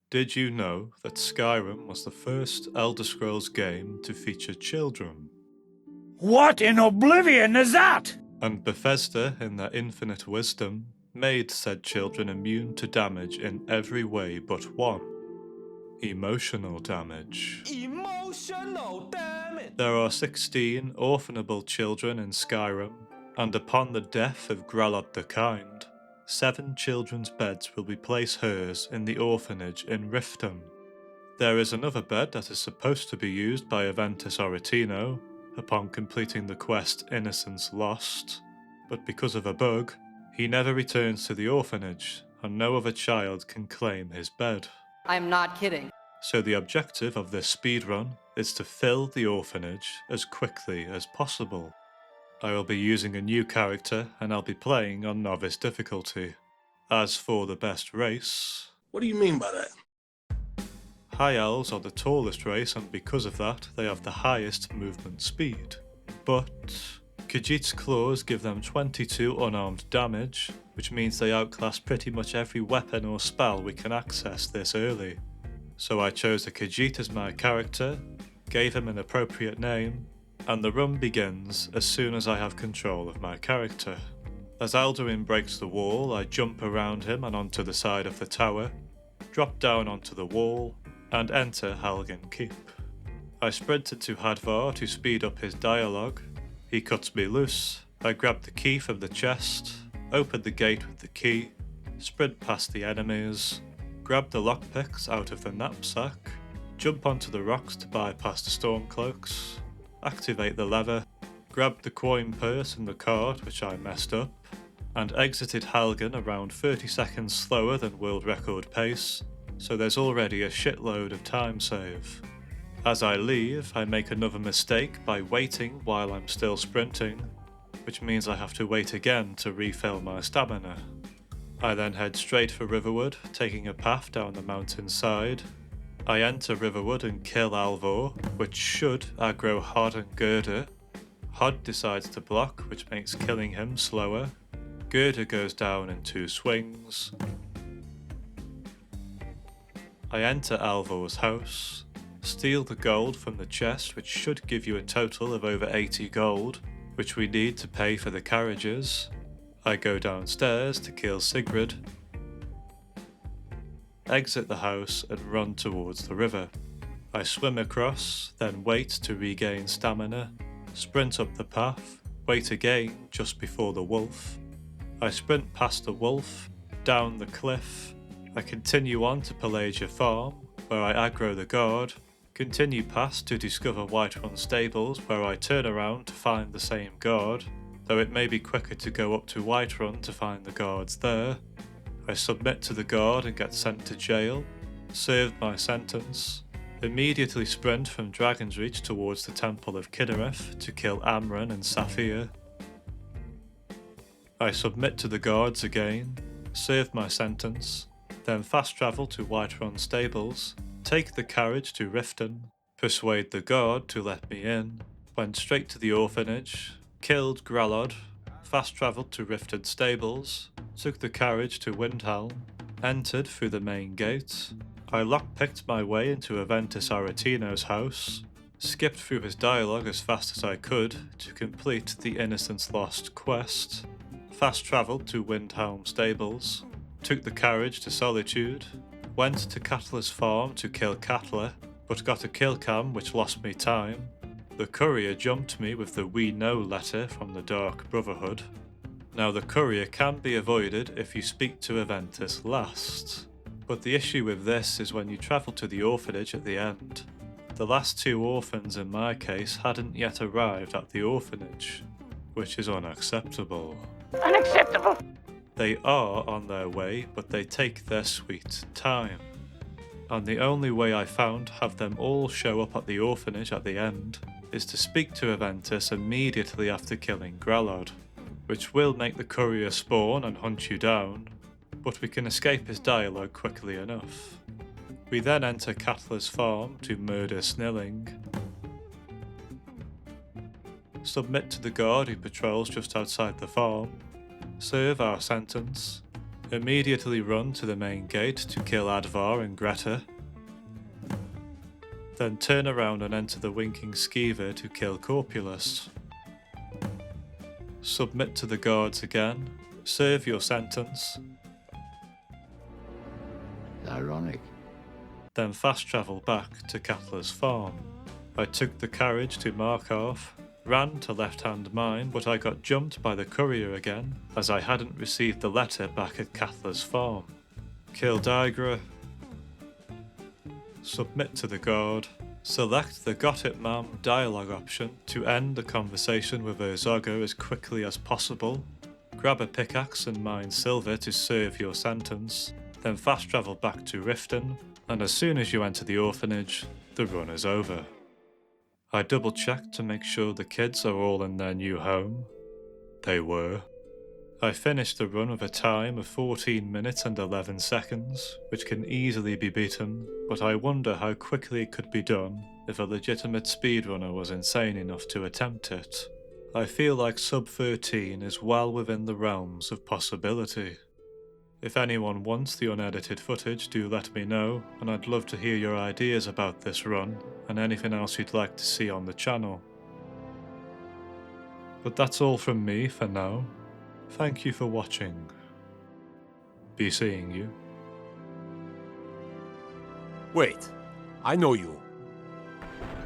Did you know that Skyrim was the first Elder Scrolls game to feature children? What in oblivion is that? And Bethesda, in their infinite wisdom, made said children immune to damage in every way but one: emotional damage. Emotional damage. There are 16 orphanable children in Skyrim, and upon the death of Grelod the Kind, 7 children's beds will replace hers in the orphanage in Riften. There is another bed that is supposed to be used by Aventus upon completing the quest Innocence Lost, but because of a bug, he never returns to the orphanage, and no other child can claim his bed. I'm not kidding. So the objective of this speedrun is to fill the orphanage as quickly as possible. I will be using a new character and I'll be playing on novice difficulty. As for the best race, What do you mean by that? High Elves are the tallest race, and because of that, they have the highest movement speed. But Khajiit's claws give them 22 unarmed damage, which means they outclass pretty much every weapon or spell we can access this early. So I chose a Khajiit as my character, gave him an appropriate name, and the run begins as soon as I have control of my character. As Alduin breaks the wall, I jump around him and onto the side of the tower, drop down onto the wall, and enter Helgen Keep. I sprinted to Hadvar to speed up his dialogue. He cuts me loose. I grab the key from the chest, open the gate with the key, sprint past the enemies, grab the lockpicks out of the knapsack, jump onto the rocks to bypass the stormcloaks, activate the lever, grab the coin purse in the cart which I messed up, and exited Helgen around 30 seconds slower than world record pace, so there's already a shitload of time save. As I leave, I make another mistake by waiting while I'm still sprinting, which means I have to wait again to refill my stamina. I then head straight for Riverwood, taking a path down the mountainside. I enter Riverwood and kill Alvor, which should aggro Hod and Gerda. Hod decides to block, which makes killing him slower. Gerda goes down in 2 swings. I enter Alvor's house, steal the gold from the chest, which should give you a total of over 80 gold, which we need to pay for the carriages. I go downstairs to kill Sigrid, exit the house and run towards the river. I swim across, then wait to regain stamina, sprint up the path, wait again just before the wolf. I sprint past the wolf, down the cliff. I continue on to Pelagia Farm, where I aggro the guard, continue past to discover Whiterun Stables, where I turn around to find the same guard, though it may be quicker to go up to Whiterun to find the guards there. I submit to the guard and get sent to jail, serve my sentence, immediately sprint from Dragon's Reach towards the Temple of Kinnereth to kill Amran and Saphir. I submit to the guards again, serve my sentence, then fast travel to Whiterun Stables, take the carriage to Riften, persuade the guard to let me in, went straight to the orphanage, killed Grelod, fast travelled to Riften Stables, took the carriage to Windhelm, entered through the main gate. I lockpicked my way into Aventus Aretino's house, skipped through his dialogue as fast as I could to complete the Innocence Lost quest, fast travelled to Windhelm Stables, took the carriage to Solitude, went to Katla's farm to kill Katla, but got a kill cam which lost me time. The courier jumped me with the "We Know" letter from the Dark Brotherhood. Now the courier can be avoided if you speak to Aventus last, but the issue with this is when you travel to the orphanage at the end. The last 2 orphans in my case hadn't yet arrived at the orphanage, which is unacceptable. Unacceptable. They are on their way, but they take their sweet time. And the only way I found to have them all show up at the orphanage at the end is to speak to Aventus immediately after killing Grelod, which will make the courier spawn and hunt you down, but we can escape his dialogue quickly enough. We then enter Katla's farm to murder Snilling, submit to the guard who patrols just outside the farm, serve our sentence, Immediately run to the main gate to kill Advar and Greta. Then turn around and enter the winking skeever to kill Corpulus. Submit to the guards again, serve your sentence, Ironic. then fast travel back to Katla's farm. I took the carriage to Markarth, ran to Left Hand Mine, but I got jumped by the courier again, as I hadn't received the letter back at Katla's farm. Kill Digra, submit to the guard, select the Got It Ma'am dialogue option to end the conversation with Urzaga as quickly as possible, grab a pickaxe and mine silver to serve your sentence, then fast travel back to Riften, and as soon as you enter the orphanage, the run is over. I double checked to make sure the kids are all in their new home. They were. I finished the run with a time of 14 minutes and 11 seconds, which can easily be beaten, but I wonder how quickly it could be done if a legitimate speedrunner was insane enough to attempt it. I feel like sub 13 is well within the realms of possibility. If anyone wants the unedited footage, do let me know, and I'd love to hear your ideas about this run, and anything else you'd like to see on the channel. But that's all from me for now. Thank you for watching. Be seeing you. Wait, I know you.